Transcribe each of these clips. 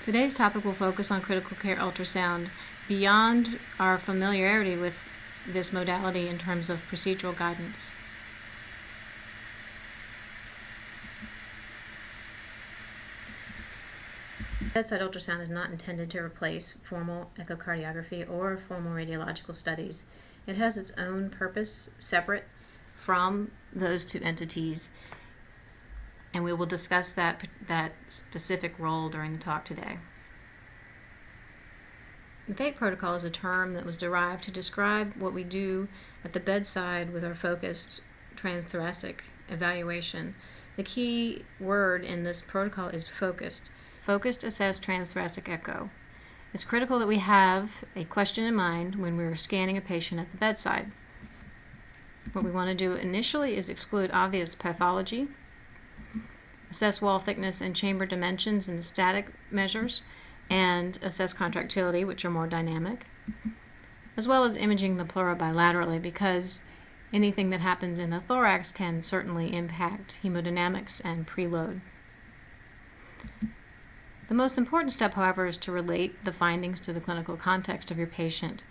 Today's topic will focus on critical care ultrasound beyond our familiarity with this modality in terms of procedural guidance. Bedside ultrasound is not intended to replace formal echocardiography or formal radiological studies. It has its own purpose separate from those two entities, and we will discuss that specific role during the talk today. The FATE protocol is a term that was derived to describe what we do at the bedside with our focused transthoracic evaluation. The key word in this protocol is focused. Focused assessed transthoracic echo. It's critical that we have a question in mind when we're scanning a patient at the bedside. What we want to do initially is exclude obvious pathology, assess wall thickness and chamber dimensions and static measures, and assess contractility, which are more dynamic, as well as imaging the pleura bilaterally, because anything that happens in the thorax can certainly impact hemodynamics and preload. The most important step, however, is to relate the findings to the clinical context of your patient.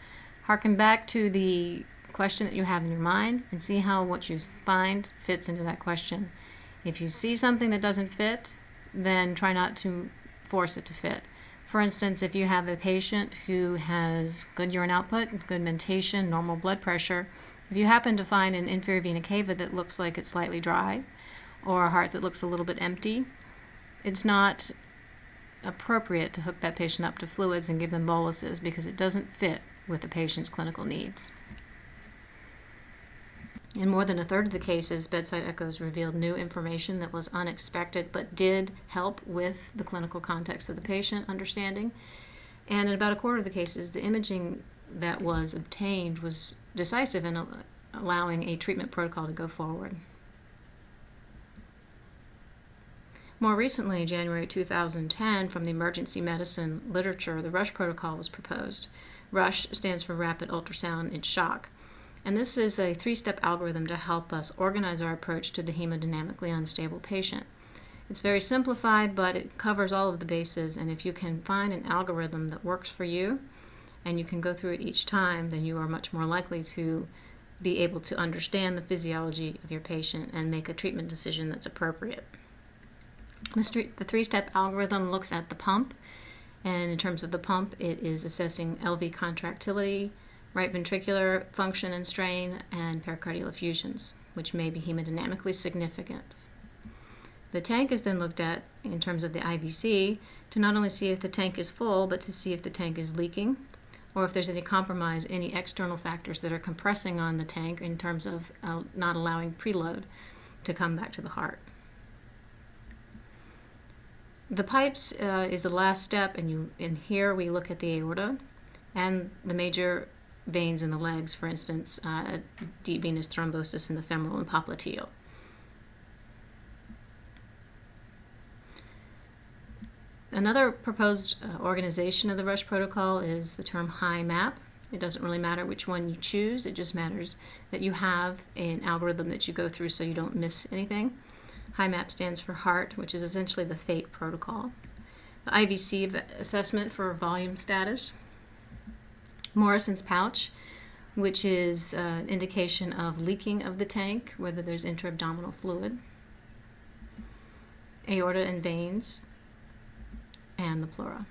Harken back to the question that you have in your mind and see how what you find fits into that question. If you see something that doesn't fit, then try not to force it to fit. For instance, if you have a patient who has good urine output, good mentation, normal blood pressure, if you happen to find an inferior vena cava that looks like it's slightly dry, or a heart that looks a little bit empty, it's not appropriate to hook that patient up to fluids and give them boluses because it doesn't fit with the patient's clinical needs. In more than a third of the cases, bedside echoes revealed new information that was unexpected but did help with the clinical context of the patient understanding. And in about a quarter of the cases, the imaging that was obtained was decisive in allowing a treatment protocol to go forward. More recently, January 2010, from the emergency medicine literature, the RUSH protocol was proposed. RUSH stands for Rapid Ultrasound in Shock. And this is a three-step algorithm to help us organize our approach to the hemodynamically unstable patient. It's very simplified, but it covers all of the bases, and if you can find an algorithm that works for you and you can go through it each time, then you are much more likely to be able to understand the physiology of your patient and make a treatment decision that's appropriate. The three-step algorithm looks at the pump, and in terms of the pump, it is assessing LV contractility, right ventricular function and strain, and pericardial effusions, which may be hemodynamically significant. The tank is then looked at in terms of the IVC to not only see if the tank is full, but to see if the tank is leaking, or if there's any compromise, any external factors that are compressing on the tank in terms of not allowing preload to come back to the heart. The pipes is the last step, and in here we look at the aorta and the major veins in the legs, for instance, deep venous thrombosis in the femoral and popliteal. Another proposed organization of the RUSH protocol is the term HI-MAP. It doesn't really matter which one you choose, it just matters that you have an algorithm that you go through so you don't miss anything. HI-MAP stands for heart, which is essentially the FATE protocol. The IVC assessment for volume status. Morrison's pouch, which is an indication of leaking of the tank, whether there's intra-abdominal fluid. Aorta and veins, and the pleura.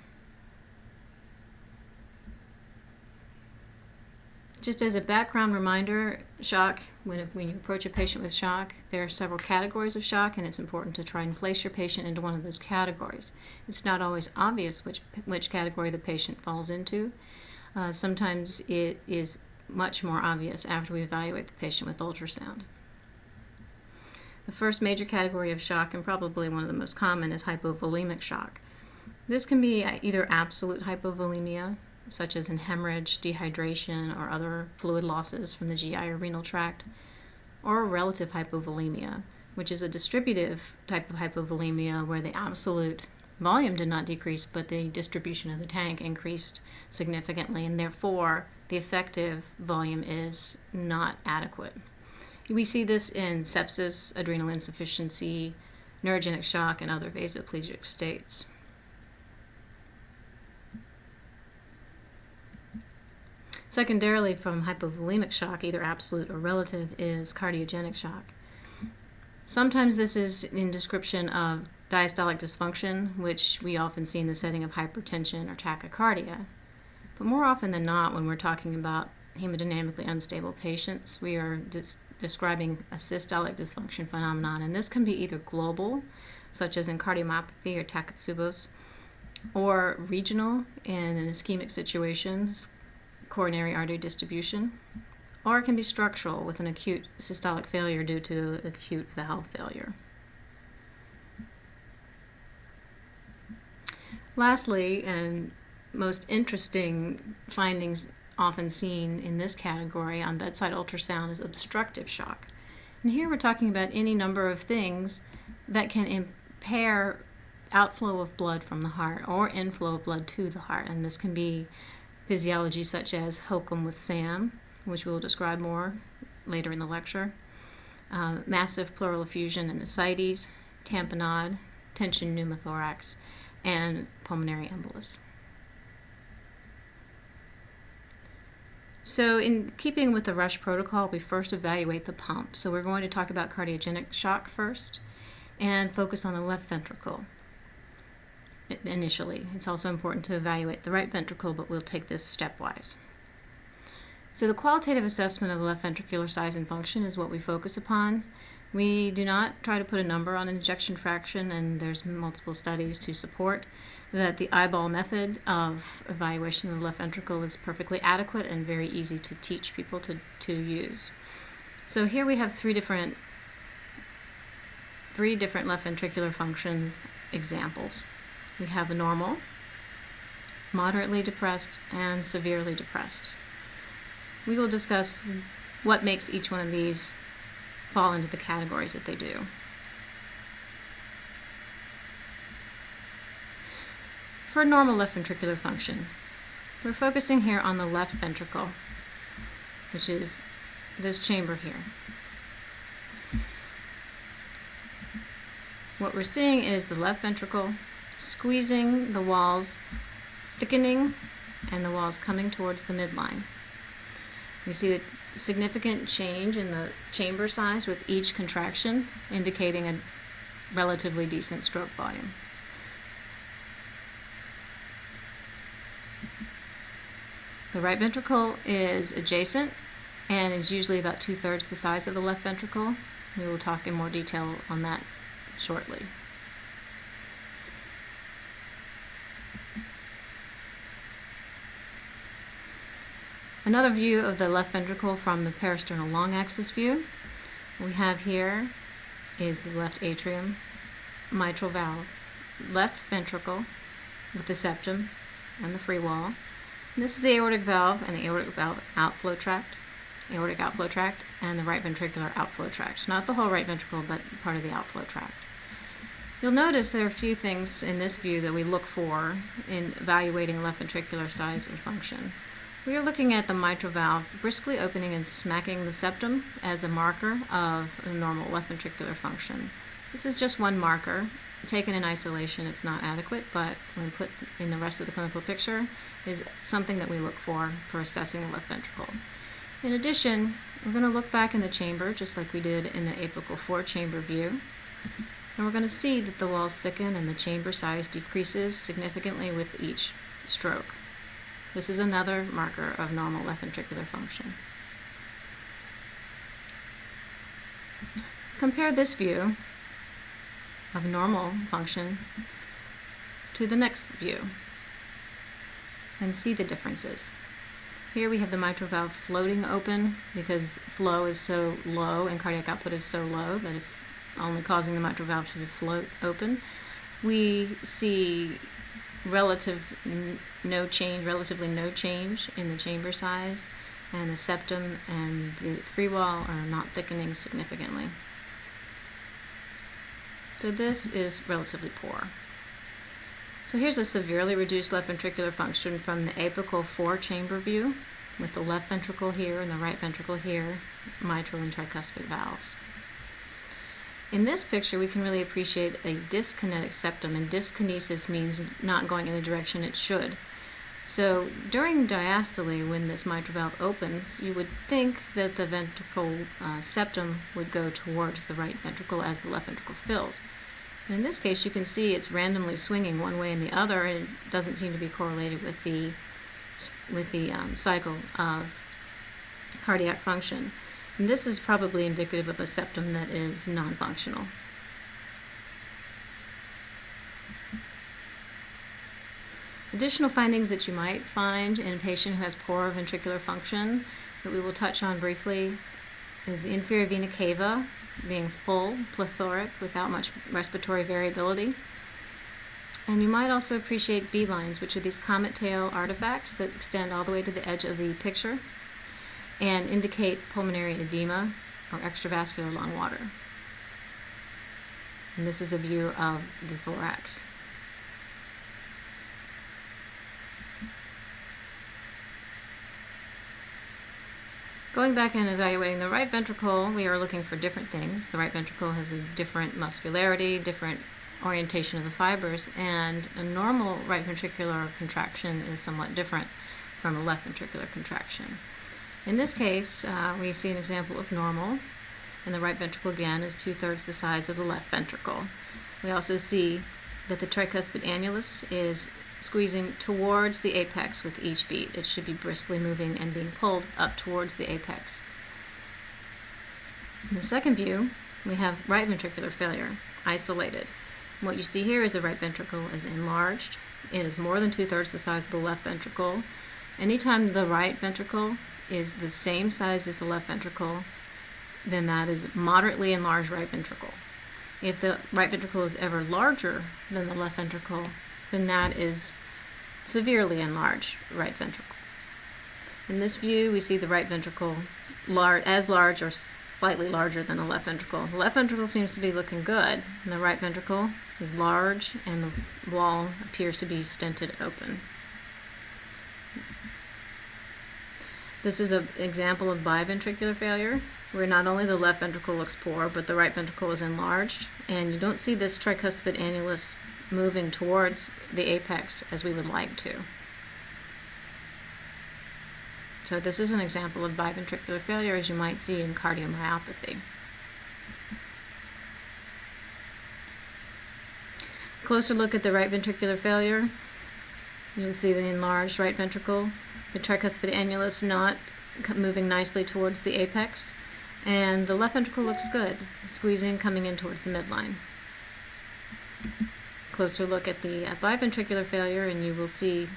Just as a background reminder, shock, when you approach a patient with shock, there are several categories of shock, and it's important to try and place your patient into one of those categories. It's not always obvious which category the patient falls into. Sometimes it is much more obvious after we evaluate the patient with ultrasound. The first major category of shock, and probably one of the most common, is hypovolemic shock. This can be either absolute hypovolemia, such as in hemorrhage, dehydration, or other fluid losses from the GI or renal tract, or relative hypovolemia, which is a distributive type of hypovolemia where the absolute volume did not decrease, but the distribution of the tank increased significantly, and therefore the effective volume is not adequate. We see this in sepsis, adrenal insufficiency, neurogenic shock, and other vasoplegic states. Secondarily, from hypovolemic shock, either absolute or relative, is cardiogenic shock. Sometimes this is in description of diastolic dysfunction, which we often see in the setting of hypertension or tachycardia. But more often than not, when we're talking about hemodynamically unstable patients, we are describing a systolic dysfunction phenomenon, and this can be either global, such as in cardiomyopathy or Takatsubos, or regional in an ischemic situation, coronary artery distribution, or it can be structural with an acute systolic failure due to acute valve failure. Lastly, and most interesting findings often seen in this category on bedside ultrasound is obstructive shock. And here we're talking about any number of things that can impair outflow of blood from the heart or inflow of blood to the heart. And this can be physiology such as hokum with SAM, which we'll describe more later in the lecture, massive pleural effusion and ascites, tamponade, tension pneumothorax, and pulmonary embolus. So in keeping with the Rush protocol, we first evaluate the pump. So we're going to talk about cardiogenic shock first and focus on the left ventricle initially. It's also important to evaluate the right ventricle, but we'll take this stepwise. So the qualitative assessment of the left ventricular size and function is what we focus upon. We do not try to put a number on ejection fraction, and there's multiple studies to support that the eyeball method of evaluation of the left ventricle is perfectly adequate and very easy to teach people to use. So here we have three different left ventricular function examples. We have a normal, moderately depressed, and severely depressed. We will discuss what makes each one of these fall into the categories that they do. For normal left ventricular function, we're focusing here on the left ventricle, which is this chamber here. What we're seeing is the left ventricle squeezing the walls, thickening, and the walls coming towards the midline. We see a significant change in the chamber size with each contraction, indicating a relatively decent stroke volume. The right ventricle is adjacent and is usually about 2/3 the size of the left ventricle. We will talk in more detail on that shortly. Another view of the left ventricle from the parasternal long axis view. We have here is the left atrium, mitral valve, left ventricle with the septum and the free wall. And this is the aortic valve and the aortic valve outflow tract, aortic outflow tract, and the right ventricular outflow tract. Not the whole right ventricle, but part of the outflow tract. You'll notice there are a few things in this view that we look for in evaluating left ventricular size and function. We are looking at the mitral valve briskly opening and smacking the septum as a marker of a normal left ventricular function. This is just one marker. Taken in isolation, it's not adequate, but when put in the rest of the clinical picture, is something that we look for assessing the left ventricle. In addition, we're going to look back in the chamber, just like we did in the apical 4 chamber view, and we're going to see that the walls thicken and the chamber size decreases significantly with each stroke. This is another marker of normal left ventricular function. Compare this view of normal function to the next view and see the differences. Here we have the mitral valve floating open because flow is so low and cardiac output is so low that it's only causing the mitral valve to float open. We see relatively no change in the chamber size, and the septum and the free wall are not thickening significantly. So this is relatively poor. So here's a severely reduced left ventricular function from the apical 4 chamber view, with the left ventricle here and the right ventricle here, mitral and tricuspid valves. In this picture, we can really appreciate a dyskinetic septum, and dyskinesis means not going in the direction it should. So during diastole, when this mitral valve opens, you would think that the ventricle septum would go towards the right ventricle as the left ventricle fills. And in this case, you can see it's randomly swinging one way and the other, and it doesn't seem to be correlated with the cycle of cardiac function. And this is probably indicative of a septum that is non-functional. Additional findings that you might find in a patient who has poor ventricular function that we will touch on briefly is the inferior vena cava being full, plethoric, without much respiratory variability. And you might also appreciate B lines, which are these comet tail artifacts that extend all the way to the edge of the picture and indicate pulmonary edema or extravascular lung water. And this is a view of the thorax. Going back and evaluating the right ventricle, we are looking for different things. The right ventricle has a different muscularity, different orientation of the fibers, and a normal right ventricular contraction is somewhat different from a left ventricular contraction. In this case, we see an example of normal, and the right ventricle again is 2/3 the size of the left ventricle. We also see that the tricuspid annulus is squeezing towards the apex with each beat. It should be briskly moving and being pulled up towards the apex. In the second view, we have right ventricular failure, isolated. What you see here is the right ventricle is enlarged. It is more than 2/3 the size of the left ventricle. Anytime the right ventricle is the same size as the left ventricle, then that is moderately enlarged right ventricle. If the right ventricle is ever larger than the left ventricle, then that is severely enlarged right ventricle. In this view, we see the right ventricle as large or slightly larger than the left ventricle. The left ventricle seems to be looking good, and the right ventricle is large, and the wall appears to be stented open. This is an example of biventricular failure, where not only the left ventricle looks poor, but the right ventricle is enlarged, and you don't see this tricuspid annulus moving towards the apex as we would like to. So this is an example of biventricular failure, as you might see in cardiomyopathy. Closer look at the right ventricular failure. You'll see the enlarged right ventricle, the tricuspid annulus not moving nicely towards the apex, and the left ventricle looks good, squeezing coming in towards the midline. Closer look at the biventricular failure, and you will see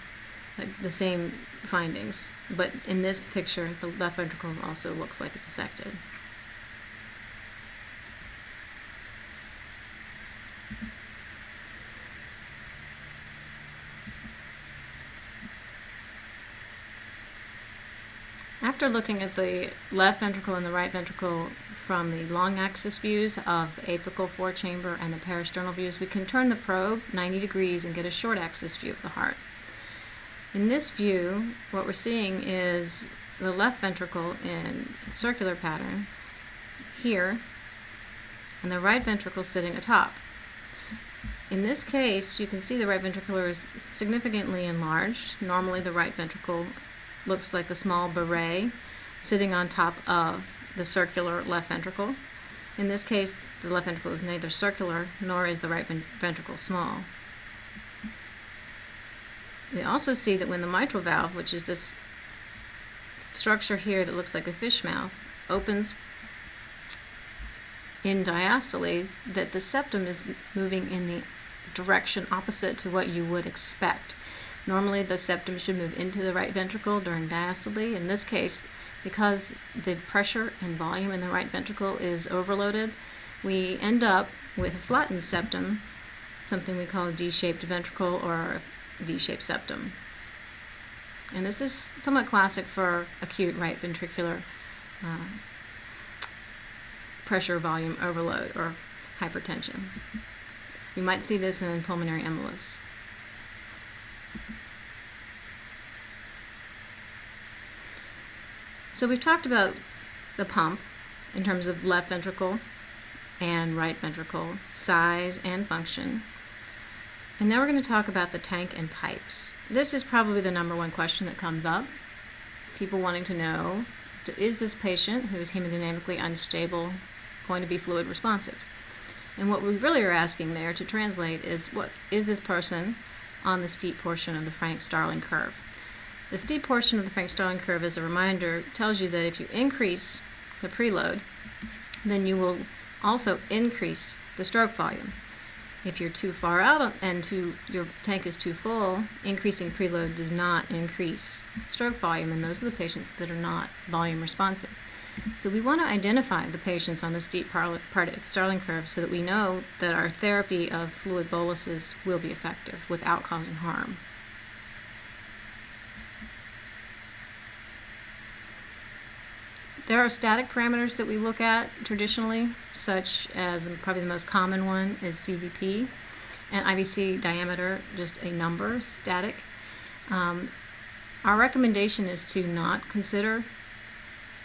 the same findings, but in this picture the left ventricle also looks like it's affected. After looking at the left ventricle and the right ventricle from the long axis views of the apical forechamber and the peristernal views, we can turn the probe 90 degrees and get a short axis view of the heart. In this view, what we're seeing is the left ventricle in circular pattern here, and the right ventricle sitting atop. In this case, you can see the right ventricular is significantly enlarged. Normally the right ventricle looks like a small beret sitting on top of the circular left ventricle. In this case, the left ventricle is neither circular nor is the right ventricle small. We also see that when the mitral valve, which is this structure here that looks like a fish mouth, opens in diastole, that the septum is moving in the direction opposite to what you would expect. Normally the septum should move into the right ventricle during diastole. In this case, because the pressure and volume in the right ventricle is overloaded, we end up with a flattened septum, something we call a D-shaped ventricle or a D-shaped septum. And this is somewhat classic for acute right ventricular pressure volume overload or hypertension. You might see this in pulmonary embolus. So we've talked about the pump in terms of left ventricle and right ventricle, size and function. And now we're going to talk about the tank and pipes. This is probably the number one question that comes up. People wanting to know, is this patient who is hemodynamically unstable going to be fluid responsive? And what we really are asking there to translate is, what is this person on the steep portion of the Frank-Starling curve? The steep portion of the Frank-Starling curve, as a reminder, tells you that if you increase the preload, then you will also increase the stroke volume. If you're too far out and your tank is too full, increasing preload does not increase stroke volume, and those are the patients that are not volume responsive. So we want to identify the patients on the steep part of the Starling curve so that we know that our therapy of fluid boluses will be effective without causing harm. There are static parameters that we look at traditionally, such as, and probably the most common one is CVP, and IVC diameter, just a number, static. Our recommendation is to not consider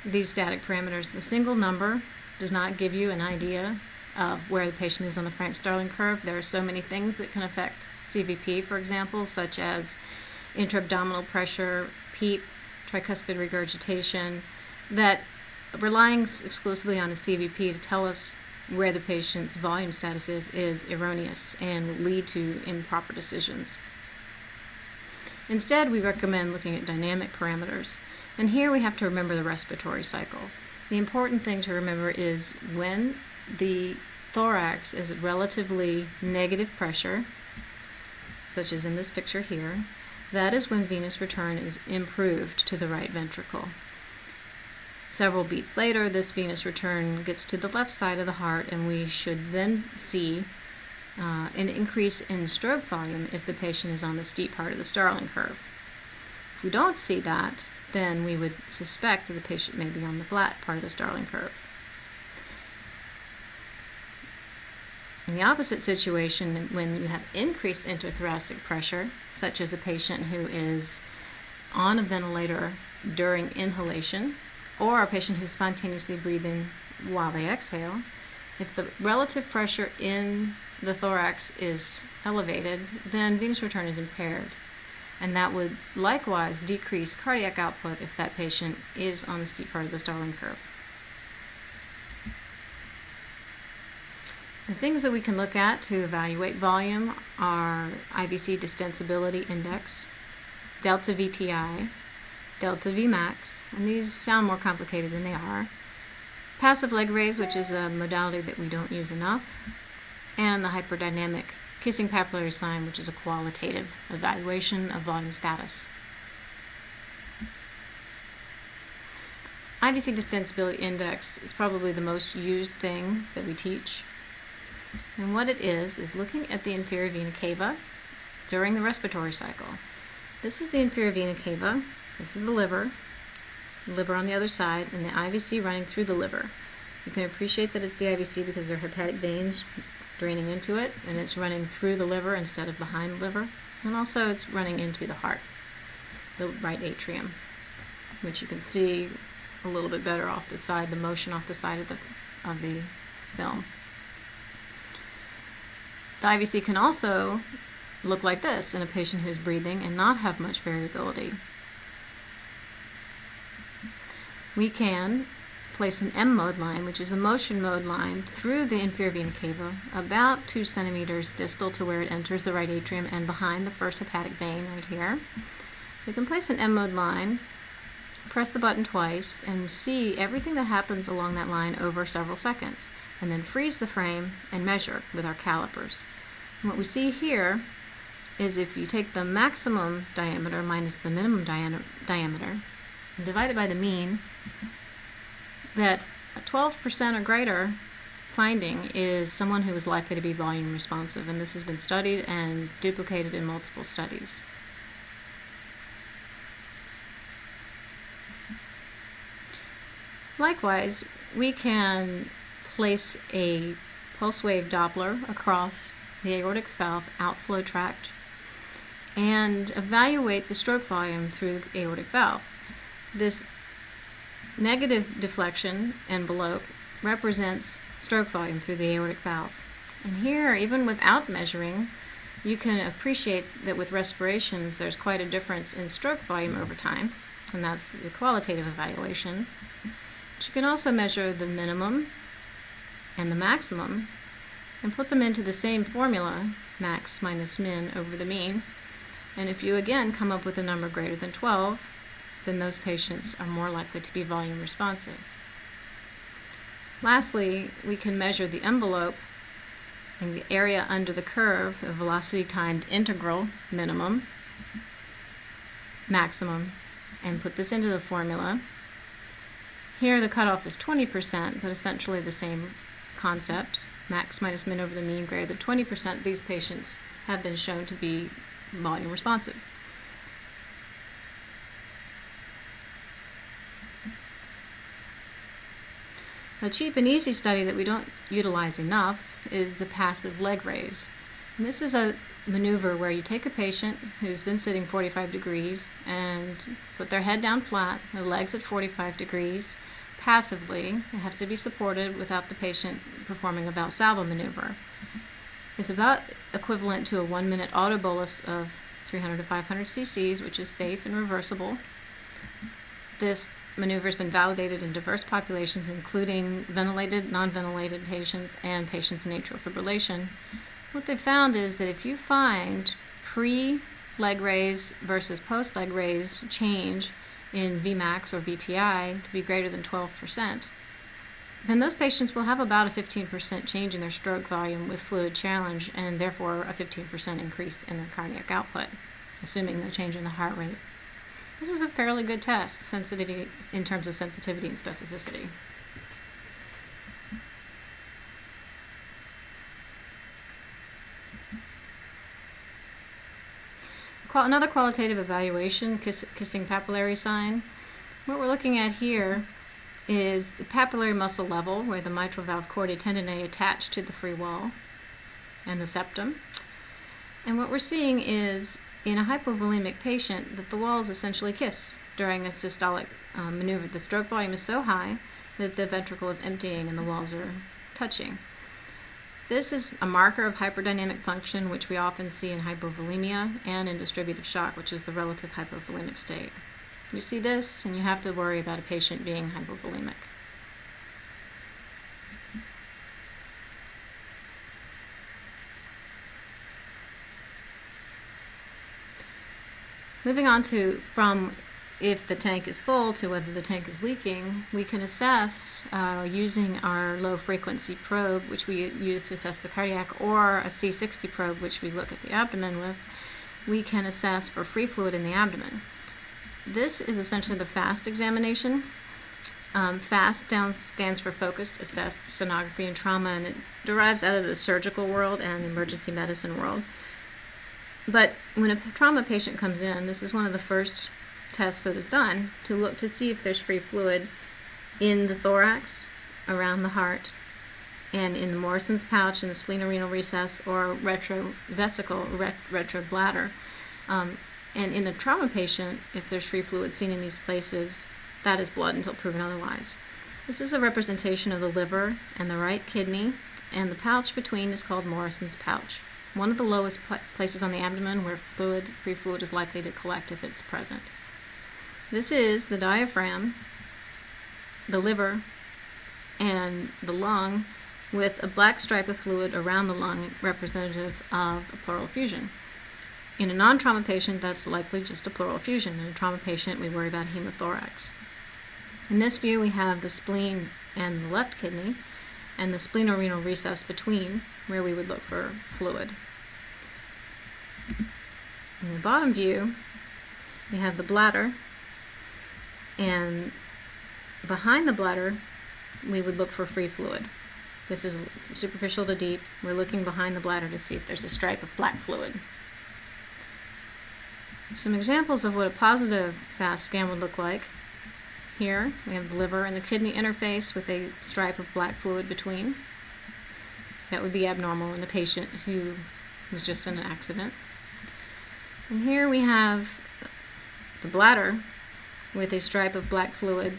these static parameters. A single number does not give you an idea of where the patient is on the Frank-Starling curve. There are so many things that can affect CVP, for example, such as intra-abdominal pressure, PEEP, tricuspid regurgitation, that relying exclusively on a CVP to tell us where the patient's volume status is erroneous and will lead to improper decisions. Instead, we recommend looking at dynamic parameters. And here we have to remember the respiratory cycle. The important thing to remember is when the thorax is at relatively negative pressure, such as in this picture here, that is when venous return is improved to the right ventricle. Several beats later, this venous return gets to the left side of the heart, and we should then see an increase in stroke volume if the patient is on the steep part of the Starling curve. If we don't see that, then we would suspect that the patient may be on the flat part of the Starling curve. In the opposite situation, when you have increased intrathoracic pressure, such as a patient who is on a ventilator during inhalation, or a patient who's spontaneously breathing while they exhale, if the relative pressure in the thorax is elevated, then venous return is impaired. And that would likewise decrease cardiac output if that patient is on the steep part of the Starling curve. The things that we can look at to evaluate volume are IVC Distensibility Index, delta VTI, delta Vmax, and these sound more complicated than they are, passive leg raise, which is a modality that we don't use enough, and the hyperdynamic kissing papillary sign, which is a qualitative evaluation of volume status. IVC Distensibility Index is probably the most used thing that we teach. And what it is looking at the inferior vena cava during the respiratory cycle. This is the inferior vena cava, this is the liver on the other side, and the IVC running through the liver. You can appreciate that it's the IVC because there are hepatic veins draining into it, and it's running through the liver instead of behind the liver. And also it's running into the heart, the right atrium, which you can see a little bit better off the side, the motion off the side of the film. The IVC can also look like this in a patient who's breathing and not have much variability. We can place an M-mode line, which is a motion mode line, through the inferior vena cava, about 2 centimeters distal to where it enters the right atrium and behind the first hepatic vein right here. We can place an M-mode line, press the button twice, and see everything that happens along that line over several seconds, and then freeze the frame and measure with our calipers. And what we see here is if you take the maximum diameter minus the minimum diameter and divide it by the mean, that a 12% or greater finding is someone who is likely to be volume responsive, and this has been studied and duplicated in multiple studies. Likewise, we can place a pulse wave Doppler across the aortic valve outflow tract and evaluate the stroke volume through the aortic valve. This negative deflection envelope represents stroke volume through the aortic valve. And here, even without measuring you can appreciate that with respirations there's quite a difference in stroke volume over time, and that's the qualitative evaluation. But you can also measure the minimum and the maximum and put them into the same formula, max minus min over the mean. And if you again come up with a number greater than 12, then those patients are more likely to be volume responsive. Lastly, we can measure the envelope and the area under the curve, a velocity timed integral, minimum, maximum, and put this into the formula. Here the cutoff is 20%, but essentially the same concept. Max minus min over the mean greater than 20%, these patients have been shown to be volume responsive. A cheap and easy study that we don't utilize enough is the passive leg raise. And this is a maneuver where you take a patient who's been sitting 45 degrees and put their head down flat, their legs at 45 degrees, passively. They have to be supported without the patient performing a Valsalva maneuver. It's about equivalent to a 1-minute autobolus of 300 to 500 cc's, which is safe and reversible. This maneuver has been validated in diverse populations, including ventilated, non-ventilated patients, and patients in atrial fibrillation. What they found is that if you find pre-leg raise versus post-leg raise change in Vmax or VTI to be greater than 12%, then those patients will have about a 15% change in their stroke volume with fluid challenge, and therefore a 15% increase in their cardiac output, assuming no change in the heart rate. This is a fairly good test, sensitivity in terms of sensitivity and specificity. Another qualitative evaluation, kissing papillary sign. What we're looking at here is the papillary muscle level, where the mitral valve chordae tendineae attach to the free wall and the septum. And what we're seeing is, in a hypovolemic patient, that the walls essentially kiss during a systolic maneuver. The stroke volume is so high that the ventricle is emptying and the walls are touching. This is a marker of hyperdynamic function, which we often see in hypovolemia and in distributive shock, which is the relative hypovolemic state. You see this, and you have to worry about a patient being hypovolemic. Moving on to from if the tank is full to whether the tank is leaking, we can assess using our low frequency probe, which we use to assess the cardiac, or a C60 probe, which we look at the abdomen with. We can assess for free fluid in the abdomen. This is essentially the FAST examination. FAST stands for Focused Assessed Sonography and Trauma, and it derives out of the surgical world and emergency medicine world. But when a trauma patient comes in, this is one of the first tests that is done to look to see if there's free fluid in the thorax, around the heart, and in the Morrison's pouch, in the splenorenal recess, or retrovesicle, retrobladder. And in a trauma patient, if there's free fluid seen in these places, that is blood until proven otherwise. This is a representation of the liver and the right kidney, and the pouch between is called Morrison's pouch. One of the lowest places on the abdomen where free fluid is likely to collect if it's present. This is the diaphragm, the liver, and the lung, with a black stripe of fluid around the lung representative of a pleural effusion. In a non-trauma patient, that's likely just a pleural effusion. In a trauma patient, we worry about hemothorax. In this view, we have the spleen and the left kidney, and the splenorenal recess between, where we would look for fluid. In the bottom view, we have the bladder, and behind the bladder, we would look for free fluid. This is superficial to deep. We're looking behind the bladder to see if there's a stripe of black fluid. Some examples of what a positive FAST scan would look like. Here, we have the liver and the kidney interface with a stripe of black fluid between. That would be abnormal in a patient who was just in an accident. And here we have the bladder with a stripe of black fluid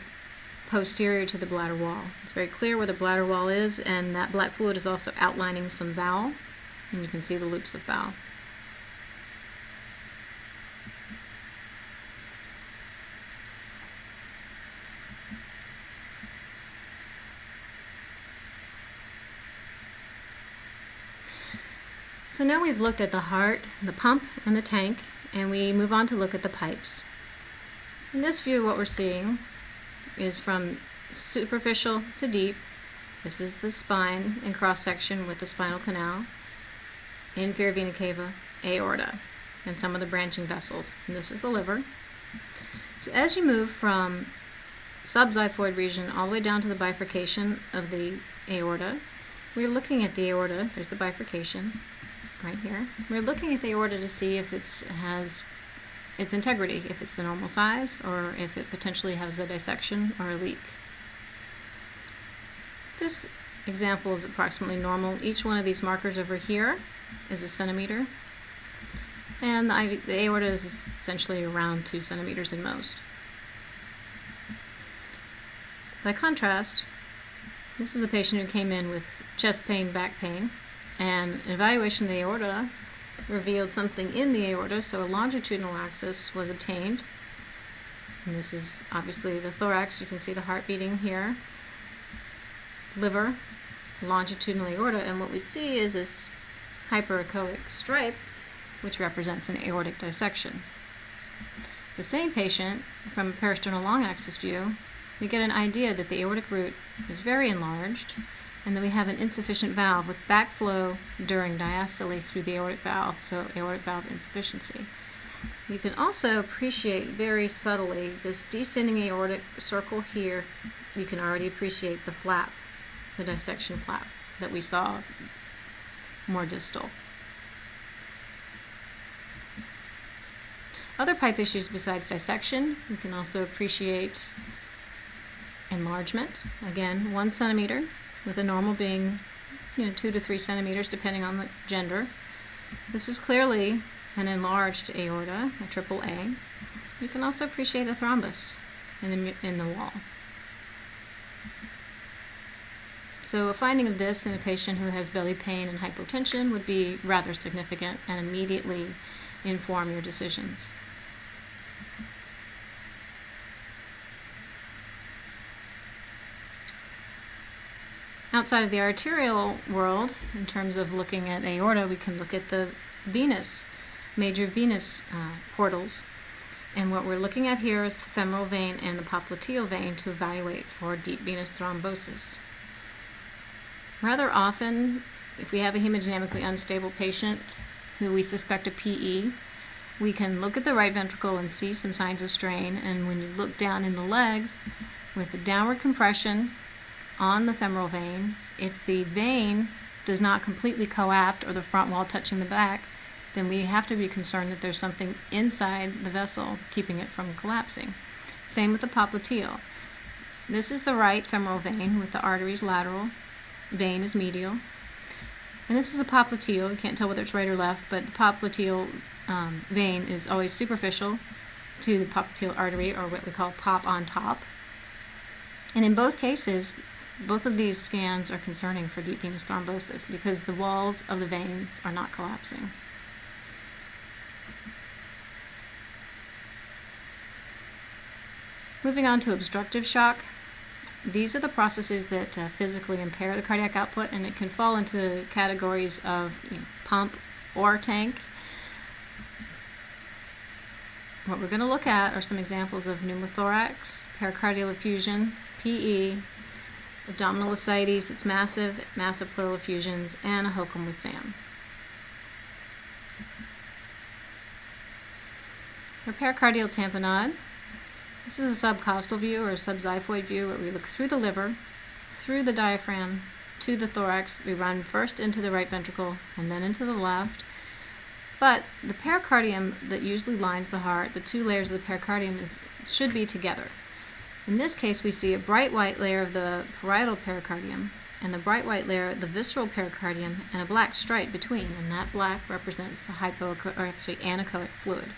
posterior to the bladder wall. It's very clear where the bladder wall is, and that black fluid is also outlining some bowel, and you can see the loops of bowel. So now we've looked at the heart, the pump, and the tank, and we move on to look at the pipes. In this view, what we're seeing is from superficial to deep. This is the spine in cross-section with the spinal canal, inferior vena cava, aorta, and some of the branching vessels. And this is the liver. So as you move from subxiphoid region all the way down to the bifurcation of the aorta, we're looking at the aorta. There's the bifurcation right here. We're looking at the aorta to see if it has its integrity, if it's the normal size, or if it potentially has a dissection or a leak. This example is approximately normal. Each one of these markers over here is a centimeter, and the aorta is essentially around 2 centimeters at most. By contrast, this is a patient who came in with chest pain, back pain, and an evaluation of the aorta revealed something in the aorta, so a longitudinal axis was obtained. And this is obviously the thorax. You can see the heart beating here. Liver, longitudinal aorta, and what we see is this hyperechoic stripe, which represents an aortic dissection. The same patient, from a peristernal long axis view, we get an idea that the aortic root is very enlarged, and then we have an insufficient valve with backflow during diastole through the aortic valve, so aortic valve insufficiency. You can also appreciate very subtly this descending aortic circle here. You can already appreciate the flap, the dissection flap that we saw more distal. Other pipe issues besides dissection, you can also appreciate enlargement. Again, 1 centimeter, with a normal being 2 to 3 centimeters depending on the gender. This is clearly an enlarged aorta, a triple A. You can also appreciate a thrombus in the wall. So a finding of this in a patient who has belly pain and hypotension would be rather significant and immediately inform your decisions. Outside of the arterial world, in terms of looking at aorta, we can look at the venous, major venous portals. And what we're looking at here is the femoral vein and the popliteal vein to evaluate for deep venous thrombosis. Rather often, if we have a hemodynamically unstable patient who we suspect a PE, we can look at the right ventricle and see some signs of strain. And when you look down in the legs with the downward compression on the femoral vein, if the vein does not completely coapt or the front wall touching the back, then we have to be concerned that there's something inside the vessel keeping it from collapsing. Same with the popliteal. This is the right femoral vein with the arteries lateral, vein is medial. And this is the popliteal. You can't tell whether it's right or left, but the popliteal vein is always superficial to the popliteal artery, or what we call pop on top. And in both cases, both of these scans are concerning for deep venous thrombosis because the walls of the veins are not collapsing. Moving on to obstructive shock. These are the processes that physically impair the cardiac output, and it can fall into categories of pump or tank. What we're going to look at are some examples of pneumothorax, pericardial effusion, PE, abdominal ascites, it's massive pleural effusions, and a HOCM with SAM. For pericardial tamponade, this is a subcostal view or a subxiphoid view where we look through the liver, through the diaphragm, to the thorax. We run first into the right ventricle and then into the left. But the pericardium that usually lines the heart, the two layers of the pericardium, should be together. In this case, we see a bright white layer of the parietal pericardium and the bright white layer of the visceral pericardium and a black stripe between, and that black represents the anechoic fluid.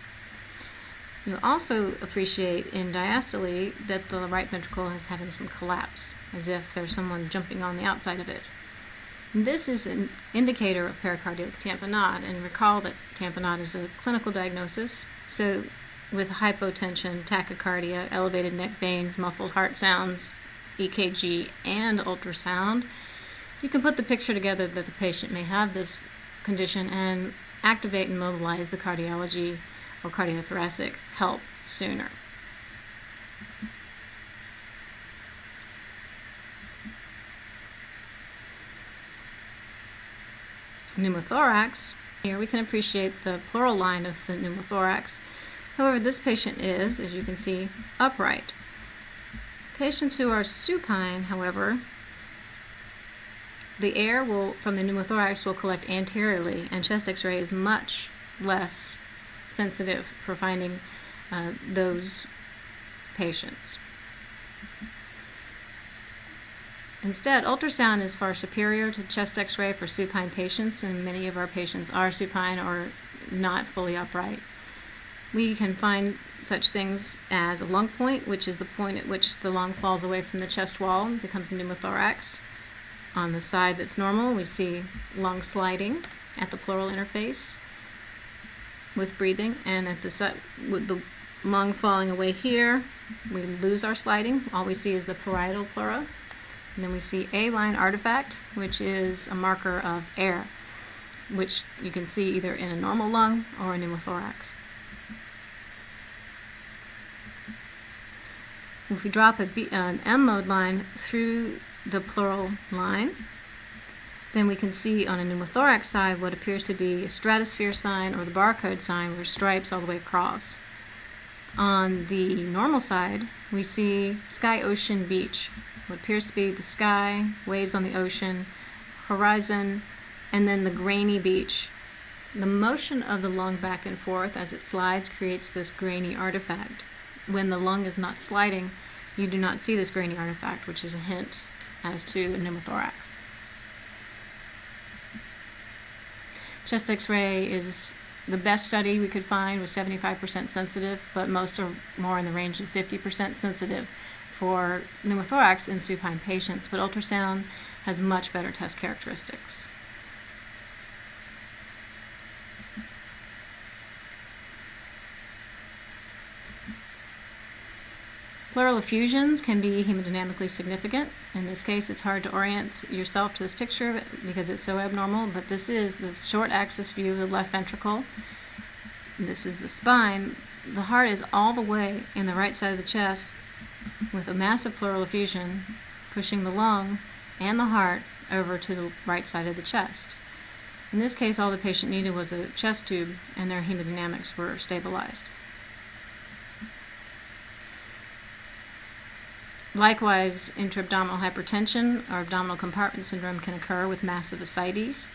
You also appreciate in diastole that the right ventricle is having some collapse, as if there's someone jumping on the outside of it. And this is an indicator of pericardial tamponade, and recall that tamponade is a clinical diagnosis, so with hypotension, tachycardia, elevated neck veins, muffled heart sounds, EKG, and ultrasound, you can put the picture together that the patient may have this condition and activate and mobilize the cardiology or cardiothoracic help sooner. Pneumothorax. Here we can appreciate the pleural line of the pneumothorax. However, this patient is, as you can see, upright. Patients who are supine, however, the air from the pneumothorax will collect anteriorly, and chest X-ray is much less sensitive for finding those patients. Instead, ultrasound is far superior to chest X-ray for supine patients, and many of our patients are supine or not fully upright. We can find such things as a lung point, which is the point at which the lung falls away from the chest wall and becomes a pneumothorax. On the side that's normal, we see lung sliding at the pleural interface with breathing, and at the side, with the lung falling away here, we lose our sliding. All we see is the parietal pleura. And then we see A-line artifact, which is a marker of air, which you can see either in a normal lung or a pneumothorax. If we drop an M-mode line through the pleural line, then we can see on a pneumothorax side what appears to be a stratosphere sign or the barcode sign, with stripes all the way across. On the normal side, we see sky, ocean, beach. What appears to be the sky, waves on the ocean, horizon, and then the grainy beach. The motion of the lung back and forth as it slides creates this grainy artifact. When the lung is not sliding, you do not see this grainy artifact, which is a hint as to a pneumothorax. Chest X-ray is the best study we could find, was 75% sensitive, but most are more in the range of 50% sensitive for pneumothorax in supine patients, but ultrasound has much better test characteristics. Pleural effusions can be hemodynamically significant. In this case, it's hard to orient yourself to this picture because it's so abnormal, but this is the short axis view of the left ventricle. This is the spine. The heart is all the way in the right side of the chest, with a massive pleural effusion pushing the lung and the heart over to the right side of the chest. In this case, all the patient needed was a chest tube, and their hemodynamics were stabilized. Likewise, intra-abdominal hypertension or abdominal compartment syndrome can occur with massive ascites.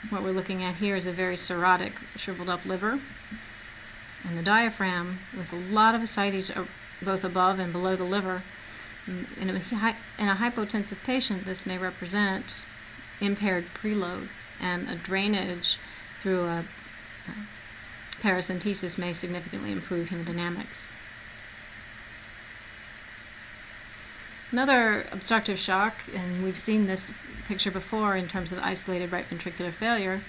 What we're looking at here is a very cirrhotic, shriveled up liver, and the diaphragm with a lot of ascites both above and below the liver. In a hypotensive patient, this may represent impaired preload, and a drainage through a paracentesis may significantly improve hemodynamics. Another obstructive shock, and we've seen this picture before in terms of isolated right ventricular failure,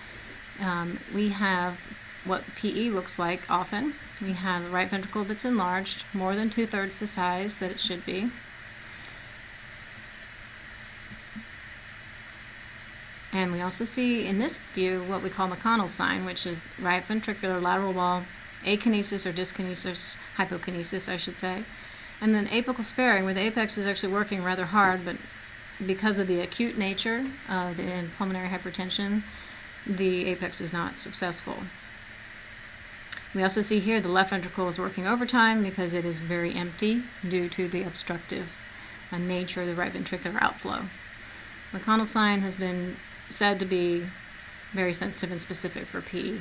we have what PE looks like often. We have the right ventricle that's enlarged, more than 2/3 the size that it should be. And we also see in this view what we call McConnell's sign, which is right ventricular lateral wall akinesis or dyskinesis, hypokinesis I should say, and then apical sparing, where the apex is actually working rather hard, but because of the acute nature of the pulmonary hypertension, the apex is not successful. We also see here the left ventricle is working overtime because it is very empty due to the obstructive nature of the right ventricular outflow. McConnell's sign has been said to be very sensitive and specific for PE.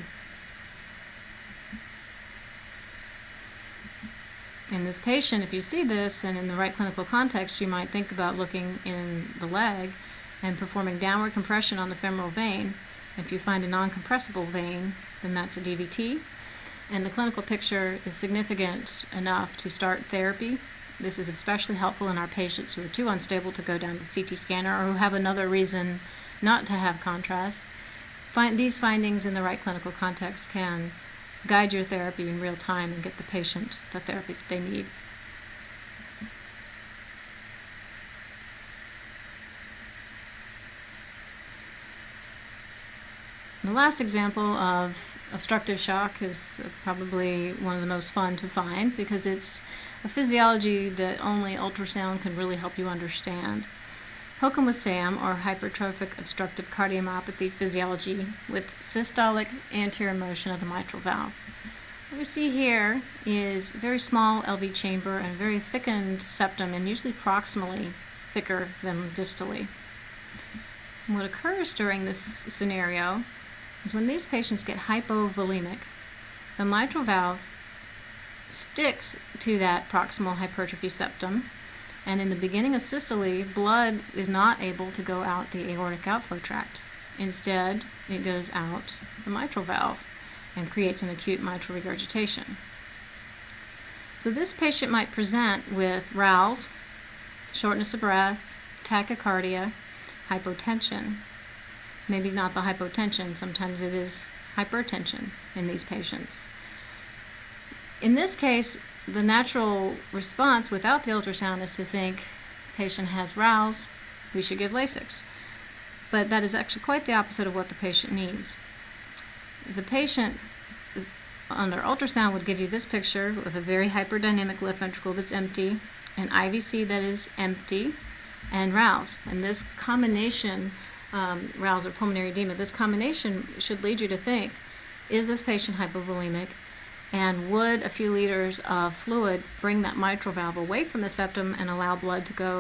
In this patient, if you see this and in the right clinical context, you might think about looking in the leg and performing downward compression on the femoral vein. If you find a non-compressible vein, then that's a DVT. And the clinical picture is significant enough to start therapy. This is especially helpful in our patients who are too unstable to go down to the CT scanner or who have another reason not to have contrast. These findings in the right clinical context can guide your therapy in real time and get the patient the therapy that they need. The last example of obstructive shock is probably one of the most fun to find because it's a physiology that only ultrasound can really help you understand. Hokum with Sam, or hypertrophic obstructive cardiomyopathy physiology with systolic anterior motion of the mitral valve. What we see here is a very small LV chamber and a very thickened septum, and usually proximally thicker than distally. And what occurs during this scenario is when these patients get hypovolemic, the mitral valve sticks to that proximal hypertrophy septum, and in the beginning of systole, blood is not able to go out the aortic outflow tract. Instead, it goes out the mitral valve and creates an acute mitral regurgitation. So this patient might present with rales, shortness of breath, tachycardia, hypotension. Maybe not the hypotension, sometimes it is hypertension in these patients. In this case, the natural response without the ultrasound is to think patient has rales, we should give Lasix. But that is actually quite the opposite of what the patient needs. The patient under ultrasound would give you this picture of a very hyperdynamic left ventricle that's empty, an IVC that is empty, and rales. And this combination, rales or pulmonary edema, this combination should lead you to think, is this patient hypovolemic? And would a few liters of fluid bring that mitral valve away from the septum and allow blood to go